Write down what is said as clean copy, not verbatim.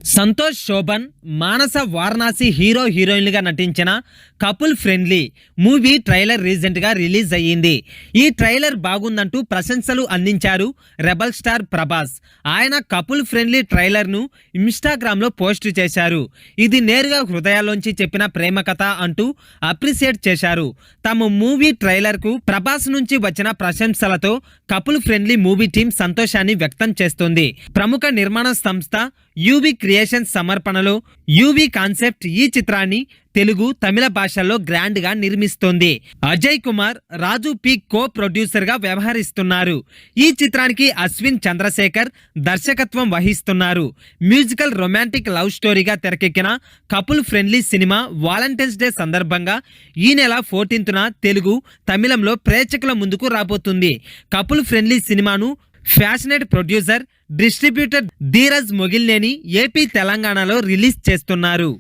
సంతోష్ శోభన్, మానస Varanasi hero హీరోయిన్లుగా నటించిన couple friendly movie trailer రీసెంట్గా రిలీజ్ అయ్యింది. ఈ ట్రైలర్ బాగుందంటూ ప్రశంసలు అందించారు రెబల్ స్టార్ ప్రభాస్. ఆయన కపుల్ ఫ్రెండ్లీ ట్రైలర్ను ఇన్స్టాగ్రామ్లో పోస్ట్ చేశారు. ఇది నేరుగా హృదయాల్లోంచి చెప్పిన ప్రేమ కథ అంటూ అప్రిషియేట్ చేశారు. తమ మూవీ ట్రైలర్కు ప్రభాస్ నుంచి వచ్చిన ప్రశంసలతో కపుల్ ఫ్రెండ్లీ మూవీ టీం సంతోషాన్ని వ్యక్తం చేస్తోంది. ప్రముఖ నిర్మాణ సంస్థ యూవీ క్రియేషన్స్ సమర్పణలో యూవీ కాన్సెప్ట్ ఈ చిత్రాన్ని తెలుగు, తమిళ భాషల్లో గ్రాండ్ గా నిర్మిస్తోంది. అజయ్ కుమార్, రాజు పి కో ప్రొడ్యూసర్ గా వ్యవహరిస్తున్నారు. ఈ చిత్రానికి అశ్విన్ చంద్రశేఖర్ దర్శకత్వం వహిస్తున్నారు. మ్యూజికల్ రొమాంటిక్ లవ్ స్టోరీగా తెరకెక్కిన కపుల్ ఫ్రెండ్లీ సినిమా వాలంటైన్స్ డే సందర్భంగా ఈ నెల 14న తెలుగు, తమిళంలో ప్రేక్షకుల ముందుకు రాబోతుంది. కపుల్ ఫ్రెండ్లీ సినిమాను passionate producer, distributor Dheeraj Mogilineni AP, తెలంగాణలో రిలీజ్ చేస్తున్నారు.